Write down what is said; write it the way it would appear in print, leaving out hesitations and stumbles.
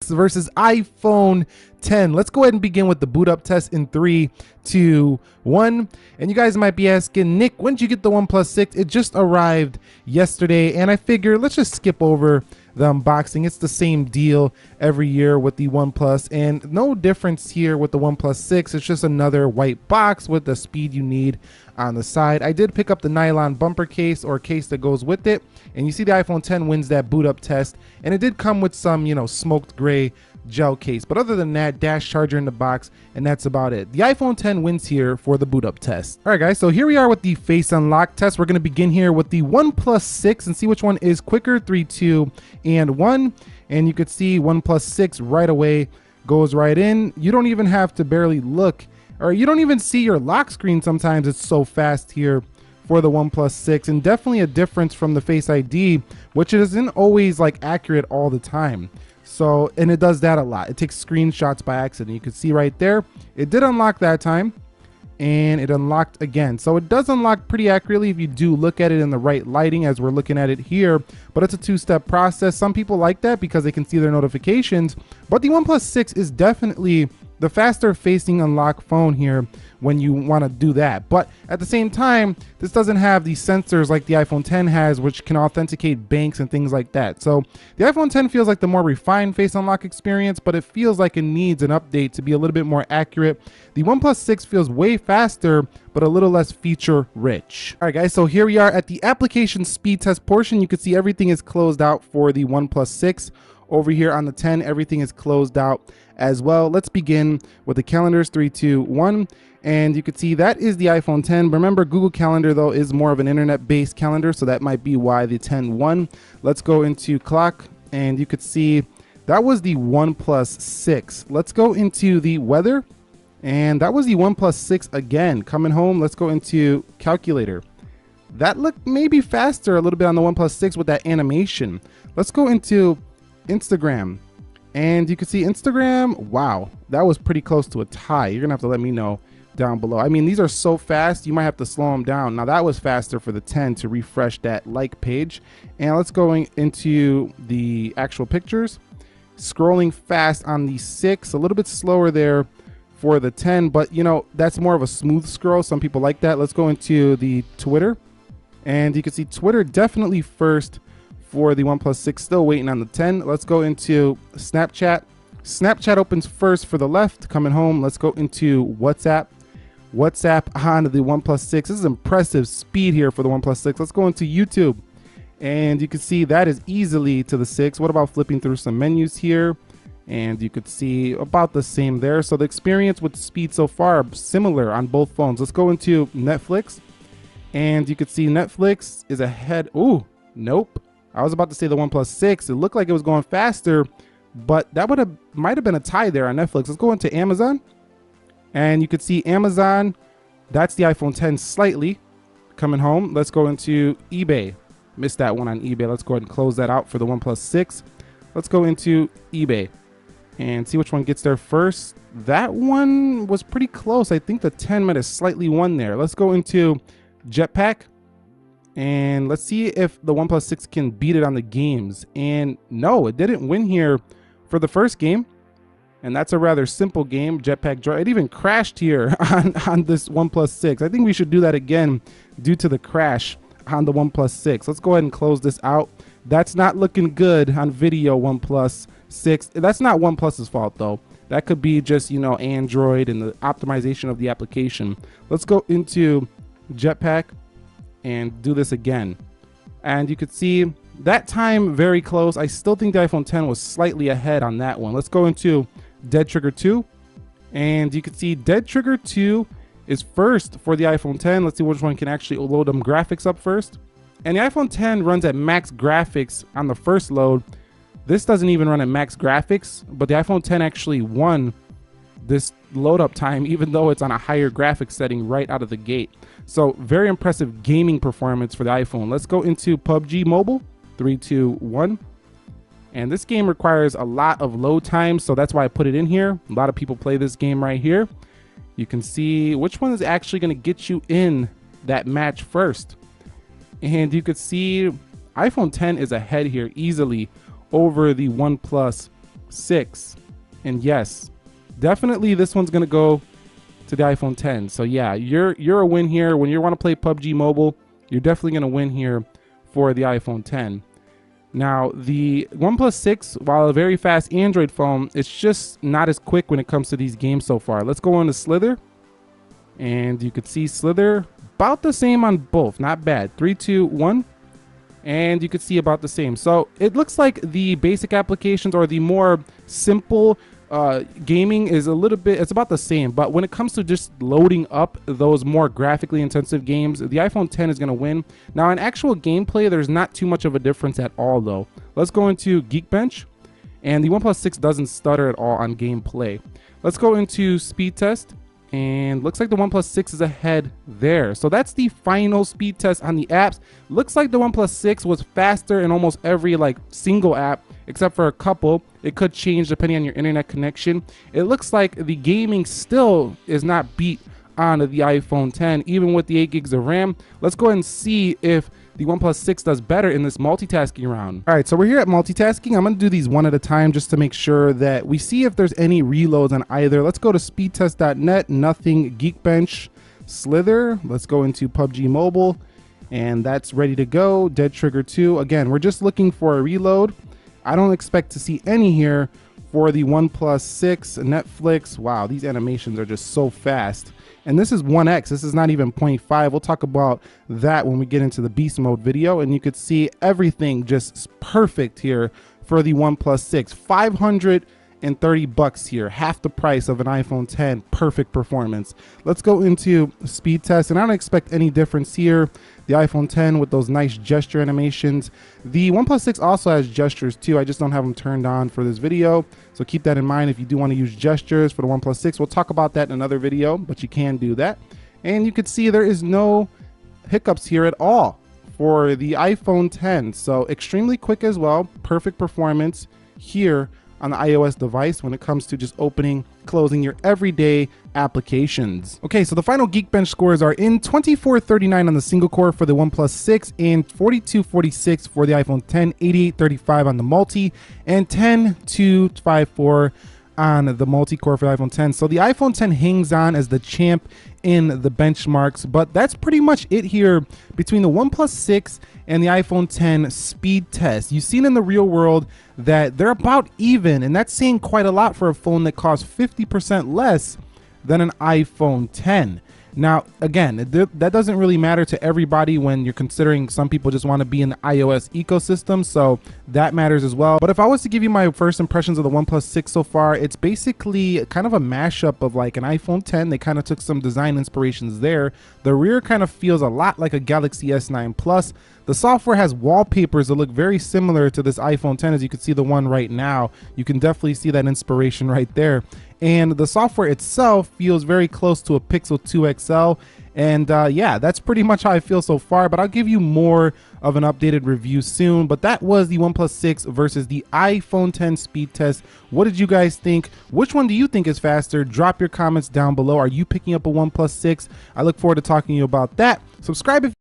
6 versus iPhone 10. Let's go ahead and begin with the boot up test in 3, 2, 1. And you guys might be asking, Nick, when did you get the OnePlus 6? It just arrived yesterday, and I figure let's just skip over the unboxing. It's the same deal every year with the OnePlus, and no difference here with the OnePlus 6. It's just another white box with the speed you need on the side. I did pick up the nylon bumper case or case that goes with it, and you see the iPhone 10 wins that boot up test, and it did come with some, you know, smoked gray gel case, but other than that, dash charger in the box, and that's about it. The iPhone 10 wins here for the boot up test. All right guys, so here we are with the face unlock test. We're going to begin here with the OnePlus 6 and see which one is quicker. 3, 2, and 1. And you could see OnePlus 6 right away goes right in. You don't even have to barely look, or you don't even see your lock screen sometimes. It's so fast here for the OnePlus 6, and definitely a difference from the Face ID, which isn't always like accurate all the time. So, and it does that a lot. It takes screenshots by accident. You can see right there, it did unlock that time, and it unlocked again. So it does unlock pretty accurately if you do look at it in the right lighting as we're looking at it here, but it's a two-step process. Some people like that because they can see their notifications, but the OnePlus 6 is definitely the faster facing unlock phone here when you want to do that. But at the same time, this doesn't have the sensors like the iPhone 10 has, which can authenticate banks and things like that. So the iPhone 10 feels like the more refined face unlock experience, but it feels like it needs an update to be a little bit more accurate. The OnePlus 6 feels way faster, but a little less feature rich. All right guys, so here we are at the application speed test portion. You can see everything is closed out for the OnePlus 6. Over here on the 10, everything is closed out as well. Let's begin with the calendars. 3, 2, 1. And you can see that is the iPhone 10. Remember, Google Calendar though is more of an internet-based calendar, so that might be why the 10 won. Let's go into clock, and you could see that was the OnePlus 6. Let's go into the weather, and that was the OnePlus 6 again. Coming home, let's go into calculator. That looked maybe faster a little bit on the OnePlus 6 with that animation. Let's go into Instagram, and you can see Instagram, wow, that was pretty close to a tie. You're gonna have to let me know down below. I mean, these are so fast, you might have to slow them down. Now that was faster for the 10 to refresh that like page. And let's go into the actual pictures. Scrolling fast on the 6, a little bit slower there for the 10, but you know, that's more of a smooth scroll. Some people like that. Let's go into the Twitter, and you can see Twitter definitely first for the OnePlus 6, still waiting on the 10. Let's go into Snapchat. Snapchat opens first for the left. Coming home, let's go into WhatsApp. WhatsApp on the OnePlus 6. This is impressive speed here for the OnePlus 6. Let's go into YouTube, and you can see that is easily to the 6. What about flipping through some menus here? And you could see about the same there. So the experience with speed so far similar on both phones. Let's go into Netflix, and you could see Netflix is ahead. Ooh, nope. I was about to say the OnePlus 6. It looked like it was going faster, but that might have been a tie there on Netflix. Let's go into Amazon, and you could see Amazon, that's the iPhone 10 slightly. Coming home, let's go into eBay. Missed that one on eBay. Let's go ahead and close that out for the OnePlus 6. Let's go into eBay and see which one gets there first. That one was pretty close. I think the 10 might have slightly won there. Let's go into Jetpack, and let's see if the OnePlus 6 can beat it on the games. And no, it didn't win here for the first game. And that's a rather simple game, Jetpack Joy. It even crashed here on this OnePlus 6. I think we should do that again due to the crash on the OnePlus 6. Let's go ahead and close this out. That's not looking good on video, OnePlus 6. That's not OnePlus's fault though. That could be just, you know, Android and the optimization of the application. Let's go into Jetpack and do this again. And you could see that time very close. I still think the iPhone 10 was slightly ahead on that one. Let's go into Dead Trigger 2, and you can see Dead Trigger 2 is first for the iPhone 10. Let's see which one can actually load them graphics up first. And the iPhone 10 runs at max graphics on the first load. This doesn't even run at max graphics, but the iPhone 10 actually won this load up time, even though it's on a higher graphics setting right out of the gate. So very impressive gaming performance for the iPhone. Let's go into PUBG Mobile. 3, 2, 1. And this game requires a lot of load time, so that's why I put it in here. A lot of people play this game right here. You can see which one is actually going to get you in that match first. And you could see iPhone 10 is ahead here easily over the OnePlus 6. And yes, definitely this one's gonna go to the iPhone 10. So yeah, you're a win here. When you want to play PUBG Mobile, you're definitely gonna win here for the iPhone 10. Now, the OnePlus 6, while a very fast Android phone, it's just not as quick when it comes to these games so far. Let's go into Slither, and you could see Slither about the same on both. Not bad. 3, 2, 1, and you could see about the same. So it looks like the basic applications or the more simple gaming is a little bit, it's about the same, but when it comes to just loading up those more graphically intensive games, the iPhone 10 is going to win. Now in actual gameplay, there's not too much of a difference at all though. Let's go into Geekbench, and the OnePlus 6 doesn't stutter at all on gameplay. Let's go into speed test, and looks like the OnePlus 6 is ahead there. So that's the final speed test on the apps. Looks like the OnePlus 6 was faster in almost every single app, except for a couple. It could change depending on your internet connection. It looks like the gaming still is not beat on the iPhone 10, even with the 8 gigs of RAM. Let's go ahead and see if the OnePlus 6 does better in this multitasking round. All right, so we're here at multitasking. I'm gonna do these one at a time just to make sure that we see if there's any reloads on either. Let's go to speedtest.net, nothing. Geekbench, Slither. Let's go into PUBG Mobile, and that's ready to go. Dead Trigger 2. Again, we're just looking for a reload. I don't expect to see any here for the OnePlus 6. Netflix. Wow, these animations are just so fast. And this is 1x, this is not even 0.5. We'll talk about that when we get into the beast mode video, and you could see everything just perfect here for the OnePlus 6. 530 bucks here, half the price of an iPhone 10. Perfect performance. Let's go into speed test, and I don't expect any difference here. The iPhone 10 with those nice gesture animations. The OnePlus 6 also has gestures too. I just don't have them turned on for this video, so keep that in mind if you do want to use gestures for the OnePlus 6. We'll talk about that in another video, but you can do that. And you can see there is no hiccups here at all for the iPhone 10. So extremely quick as well. Perfect performance here on the iOS device when it comes to just opening, closing your everyday applications. Okay, so the final Geekbench scores are in 2439 on the single core for the OnePlus 6 and 4246 for the iPhone 10, 8835 on the multi, and 10254 on the multi-core for the iPhone 10. So the iPhone 10 hangs on as the champ in the benchmarks, but that's pretty much it here between the OnePlus 6 and the iPhone 10 speed test. You've seen in the real world that they're about even, and that's saying quite a lot for a phone that costs 50% less than an iPhone 10. Now, again, that doesn't really matter to everybody when you're considering some people just want to be in the iOS ecosystem, so that matters as well. But if I was to give you my first impressions of the OnePlus 6 so far, it's basically kind of a mashup of like an iPhone 10. They kind of took some design inspirations there. The rear kind of feels a lot like a Galaxy S9 Plus. The software has wallpapers that look very similar to this iPhone 10, as you can see the one right now. You can definitely see that inspiration right there. And the software itself feels very close to a Pixel 2 XL. And yeah, that's pretty much how I feel so far, but I'll give you more of an updated review soon. But that was the OnePlus 6 versus the iPhone 10 speed test. What did you guys think? Which one do you think is faster? Drop your comments down below. Are you picking up a OnePlus 6? I look forward to talking to you about that. Subscribe if